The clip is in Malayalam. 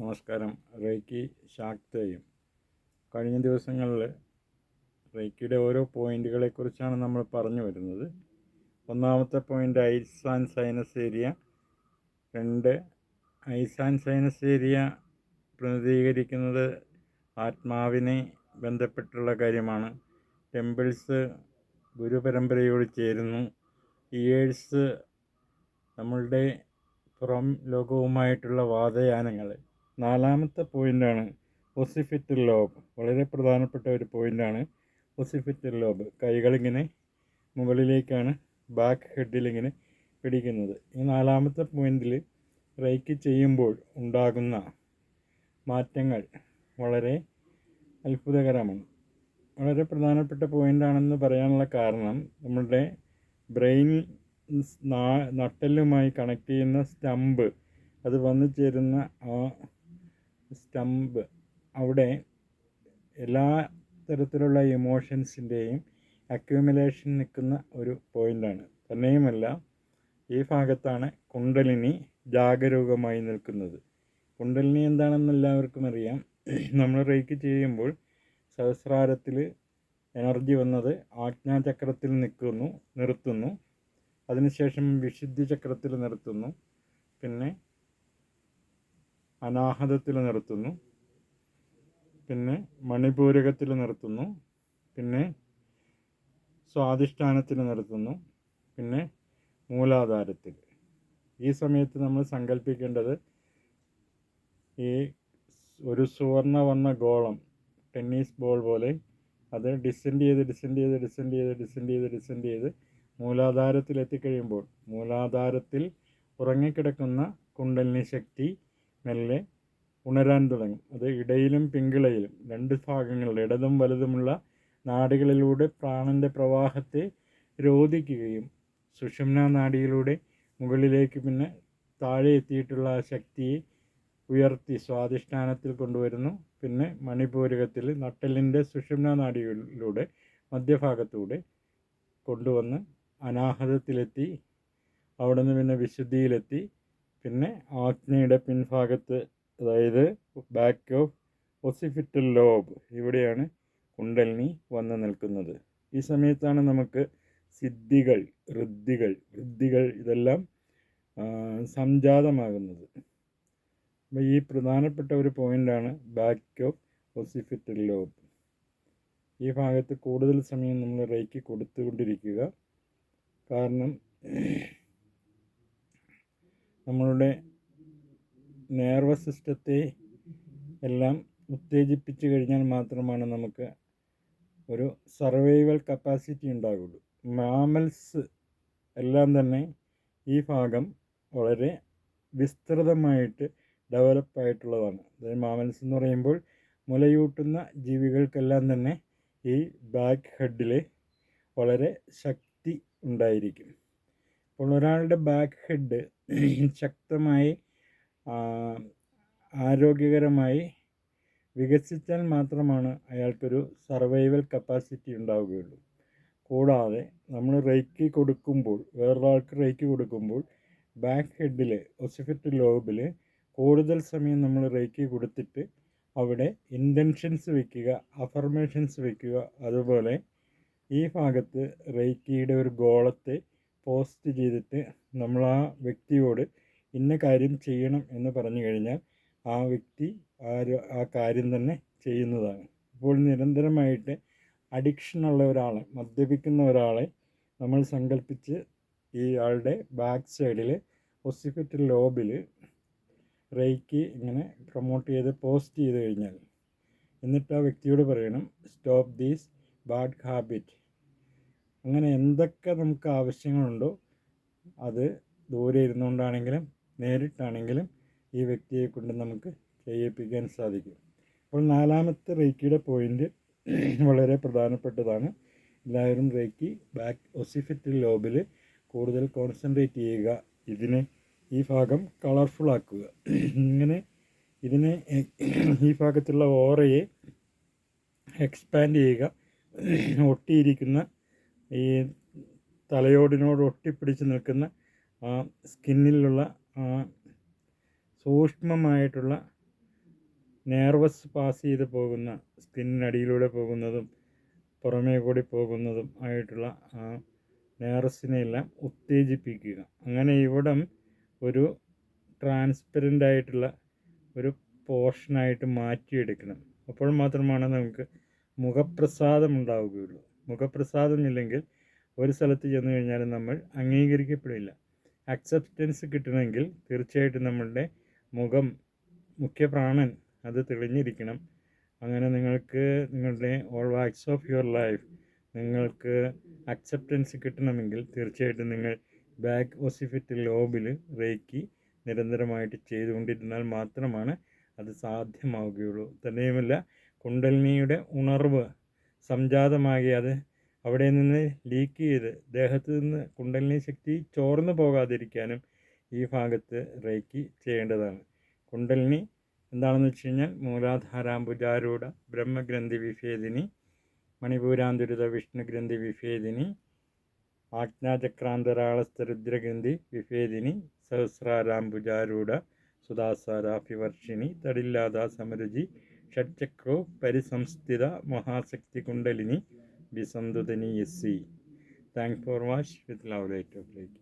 നമസ്കാരം. റേക്കി ശാക്തയും കഴിഞ്ഞ ദിവസങ്ങളിൽ റേക്കിയുടെ ഓരോ പോയിന്റുകളെക്കുറിച്ചാണ് നമ്മൾ പറഞ്ഞു വരുന്നത്. ഒന്നാമത്തെ point eyes and sinus area. 2, eyes and sinus area പ്രതിനിധീകരിക്കുന്നത് ആത്മാവിനെ ബന്ധപ്പെട്ടുള്ള കാര്യമാണ്. ടെമ്പിൾസ് ഗുരുപരമ്പരയോട് ചേരുന്നു. ഇയേഴ്സ് നമ്മളുടെ പുറം ലോകവുമായിട്ടുള്ള വാതയാനങ്ങൾ. നാലാമത്തെ പോയിൻ്റാണ് ഒസിഫിറ്റൽ ലോബ്. വളരെ പ്രധാനപ്പെട്ട ഒരു പോയിൻ്റാണ് ഒസിഫിറ്റൽ ലോബ്. കൈകളിങ്ങനെ മുകളിലേക്കാണ് ബാക്ക് ഹെഡിലിങ്ങനെ പിടിക്കുന്നത്. ഈ നാലാമത്തെ പോയിന്റിൽ റേക്കി ചെയ്യുമ്പോൾ ഉണ്ടാകുന്ന മാറ്റങ്ങൾ വളരെ അത്ഭുതകരമാണ്. വളരെ പ്രധാനപ്പെട്ട പോയിൻ്റാണെന്ന് പറയാനുള്ള കാരണം നമ്മളുടെ ബ്രെയിൻ നട്ടെല്ലുമായി കണക്ട് ചെയ്യുന്ന സ്റ്റമ്പ്, അത് വന്നു ചേരുന്ന ആ സ്റ്റമ്പ് അവിടെ എല്ലാ തരത്തിലുള്ള ഇമോഷൻസിൻ്റെയും അക്യുമുലേഷൻ നിൽക്കുന്ന ഒരു പോയിൻ്റാണ്. തന്നെയുമല്ല, ഈ ഭാഗത്താണ് കുണ്ടലിനി ജാഗരൂകമായി നിൽക്കുന്നത്. കുണ്ടലിനി എന്താണെന്ന് എല്ലാവർക്കും അറിയാം. നമ്മൾ റേക്കി ചെയ്യുമ്പോൾ സഹസ്രാരത്തിൽ എനർജി വന്നത് ആജ്ഞാചക്രത്തിൽ നിർത്തുന്നു. അതിനുശേഷം വിശുദ്ധി ചക്രത്തിൽ നിർത്തുന്നു, പിന്നെ അനാഹതത്തിൽ നിർത്തുന്നു, പിന്നെ മണിപൂരകത്തിൽ നിർത്തുന്നു, പിന്നെ സ്വാധിഷ്ഠാനത്തിൽ നിർത്തുന്നു, പിന്നെ മൂലാധാരത്തിൽ. ഈ സമയത്ത് നമ്മൾ സങ്കല്പിക്കേണ്ടത് ഈ ഒരു സുവർണവർണ്ണ ഗോളം, ടെന്നീസ് ബോൾ പോലെ, അത് ഡിസെൻഡ് ചെയ്ത് മൂലാധാരത്തിൽ എത്തിക്കഴിയുമ്പോൾ മൂലാധാരത്തിൽ ഉറങ്ങിക്കിടക്കുന്ന കുണ്ടലിനി ശക്തി മെല്ലെ ഉണരാൻ തുടങ്ങും. അത് ഇടയിലും പിങ്കളയിലും 2 ഭാഗങ്ങളിൽ ഇടതും വലതുമുള്ള നാഡികളിലൂടെ പ്രാണൻ്റെ പ്രവാഹത്തെ രോധിക്കുകയും സുഷുമ്നാ നാഡിയിലൂടെ മുകളിലേക്ക് പിന്നെ താഴെ എത്തിയിട്ടുള്ള ആ ശക്തിയെ ഉയർത്തി സ്വാധിഷ്ഠാനത്തിൽ കൊണ്ടുവരുന്നു. പിന്നെ മണിപൂരകത്തിൽ നട്ടെല്ലിൻ്റെ സുഷുമ്നാ നാഡികളിലൂടെ മധ്യഭാഗത്തൂടെ കൊണ്ടുവന്ന് അനാഹതത്തിലെത്തി, അവിടെ നിന്ന് പിന്നെ വിശുദ്ധിയിലെത്തി, പിന്നെ ആജ്ഞയുടെ പിൻഭാഗത്ത്, അതായത് ബാക്ക് ഓഫ് ഒസിഫിറ്റൽ ലോബ്, ഇവിടെയാണ് കുണ്ടലിനി വന്ന് നിൽക്കുന്നത്. ഈ സമയത്താണ് നമുക്ക് സിദ്ധികൾ, വൃദ്ധികൾ ഇതെല്ലാം സംജാതമാകുന്നത്. അപ്പോൾ ഈ പ്രധാനപ്പെട്ട ഒരു പോയിൻ്റാണ് ബാക്ക് ഓഫ് ഒസിഫിറ്റൽ ലോബ്. ഈ ഭാഗത്ത് കൂടുതൽ സമയം നമ്മൾ റേക്കി കൊടുത്തുകൊണ്ടിരിക്കുക. കാരണം നമ്മളുടെ നെർവസ് സിസ്റ്റത്തെ എല്ലാം ഉത്തേജിപ്പിച്ച് കഴിഞ്ഞാൽ മാത്രമാണ് നമുക്ക് ഒരു സർവൈവൽ കപ്പാസിറ്റി ഉണ്ടാകുള്ളൂ. മാമൽസ് എല്ലാം തന്നെ ഈ ഭാഗം വളരെ വിസ്തൃതമായിട്ട് ഡെവലപ്പായിട്ടുള്ളതാണ്. അതായത് മാമൽസ് എന്ന് പറയുമ്പോൾ മുലയൂട്ടുന്ന ജീവികൾക്കെല്ലാം തന്നെ ഈ ബാക്ക് ഹെഡിൽ വളരെ ശക്തി ഉണ്ടായിരിക്കും. അപ്പോൾ ഒരാളുടെ ബാക്ക് ഹെഡ് ശക്തമായി ആരോഗ്യകരമായി വികസിച്ചാൽ മാത്രമാണ് അയാൾക്കൊരു സർവൈവൽ കപ്പാസിറ്റി ഉണ്ടാവുകയുള്ളൂ. കൂടാതെ നമ്മൾ റേക്കി കൊടുക്കുമ്പോൾ, വേറൊരാൾക്ക് റേക്കി കൊടുക്കുമ്പോൾ ബാക്ക് ഹെഡിൽ ഒസിഫിറ്റൽ ലോബിൽ കൂടുതൽ സമയം നമ്മൾ റേക്കി കൊടുത്തിട്ട് അവിടെ ഇൻറ്റൻഷൻസ് വയ്ക്കുക, അഫർമേഷൻസ് വയ്ക്കുക. അതുപോലെ ഈ ഭാഗത്ത് റേക്കിയുടെ ഒരു ഗോളത്തെ പോസ്റ്റ് ചെയ്തിട്ട് നമ്മൾ ആ വ്യക്തിയോട് ഇന്ന കാര്യം ചെയ്യണം എന്ന് പറഞ്ഞു കഴിഞ്ഞാൽ ആ വ്യക്തി ആ കാര്യം തന്നെ ചെയ്യുന്നതാണ്. ഇപ്പോൾ നിരന്തരമായിട്ട് അഡിക്ഷനുള്ള ഒരാളെ, മദ്യപിക്കുന്ന ഒരാളെ നമ്മൾ സങ്കല്പിച്ച് ഈ ആളുടെ ബാക്ക് സൈഡിൽ ഒസിഫിറ്റൽ ലോബിൽ റേക്കി ഇങ്ങനെ പ്രൊമോട്ട് ചെയ്ത് പോസ്റ്റ് ചെയ്ത് കഴിഞ്ഞാൽ, എന്നിട്ട് ആ വ്യക്തിയോട് പറയണം സ്റ്റോപ്പ് ദീസ് ബാഡ് ഹാബിറ്റ്. അങ്ങനെ എന്തൊക്കെ നമുക്ക് ആവശ്യങ്ങളുണ്ടോ അത് ദൂരെ ഇരുന്നുകൊണ്ടാണെങ്കിലും നേരിട്ടാണെങ്കിലും ഈ വ്യക്തിയെ കൊണ്ട് നമുക്ക് ചെയ്യിപ്പിക്കാൻ സാധിക്കും. അപ്പോൾ നാലാമത്തെ റേക്കിയുടെ പോയിൻ്റ് വളരെ പ്രധാനപ്പെട്ടതാണ്. എല്ലാവരും റേക്കി ബാക്ക് ഒസിഫിറ്റൽ ലോബിൽ കൂടുതൽ കോൺസെൻട്രേറ്റ് ചെയ്യുക. ഇതിനെ ഈ ഭാഗം കളർഫുള്ളാക്കുക. ഇങ്ങനെ ഇതിനെ ഈ ഭാഗത്തുള്ള ഓറയെ എക്സ്പാൻഡ് ചെയ്യുക. ഒട്ടിയിരിക്കുന്ന ഈ തലയോടിനോട് ഒട്ടിപ്പിടിച്ച് നിൽക്കുന്ന ആ സ്കിന്നിലുള്ള ആ സൂക്ഷ്മമായിട്ടുള്ള നെർവസ് പാസ് ചെയ്ത് പോകുന്ന സ്കിന്നിനടിയിലൂടെ പോകുന്നതും പുറമേ കൂടി പോകുന്നതും ആയിട്ടുള്ള ആ നെർവസിനെയെല്ലാം ഉത്തേജിപ്പിക്കുക. അങ്ങനെ ഇവിടം ഒരു ട്രാൻസ്പെറൻ്റ് ആയിട്ടുള്ള ഒരു പോർഷനായിട്ട് മാറ്റിയെടുക്കണം. അപ്പോൾ മാത്രമാണ് നമുക്ക് മുഖപ്രസാദം ഉണ്ടാവുകയുള്ളൂ. മുഖപ്രസാദം ഇല്ലെങ്കിൽ ഒരു സ്ഥലത്ത് ചെന്ന് കഴിഞ്ഞാൽ നമ്മൾ അംഗീകരിക്കപ്പെടില്ല. അക്സെപ്റ്റൻസ് കിട്ടണമെങ്കിൽ തീർച്ചയായിട്ടും നമ്മളുടെ മുഖം, മുഖ്യപ്രാണൻ അത് തെളിഞ്ഞിരിക്കണം. അങ്ങനെ നിങ്ങൾക്ക് നിങ്ങളുടെ all wax of your life നിങ്ങൾക്ക് അക്സെപ്റ്റൻസ് കിട്ടണമെങ്കിൽ തീർച്ചയായിട്ടും നിങ്ങൾ ബാക്ക് ഓസിഫിറ്റൽ ലോബിൽ റേക്കി നിരന്തരമായിട്ട് ചെയ്തുകൊണ്ടിരുന്നാൽ മാത്രമാണ് അത് സാധ്യമാവുകയുള്ളൂ. തന്നെയുമല്ല, കുണ്ടലിനിയുടെ ഉണർവ് സംജാതമാകി അത് അവിടെ നിന്ന് ലീക്ക് ചെയ്ത് ദേഹത്ത് നിന്ന് കുണ്ടലിനി ശക്തി ചോർന്നു പോകാതിരിക്കാനും ഈ ഭാഗത്ത് റേക്കി ചെയ്യേണ്ടതാണ്. കുണ്ടലിനി എന്താണെന്ന് വെച്ച് കഴിഞ്ഞാൽ മൂലാധാരാംബുജാരൂഢ ബ്രഹ്മഗ്രന്ഥി വിഭേദിനി, മണിപൂരാന്തരിത വിഷ്ണുഗ്രന്ഥി വിഭേദിനി, ആജ്ഞാചക്രാന്തരാളസ്ഥ രുദ്രഗ്രന്ഥി വിഭേദിനി, സഹസ്രാരാംബുജാരൂഢ സുധാസാരാഭിവർഷിണി, തടില്ലാത സമരുചി, ഷഡ്ചക്രോ പരിസംസ്ഥിത മഹാശക്തി കുണ്ടലിനി വിസന്തുതനി എസ്സി. Thank for watch with love light of reiki.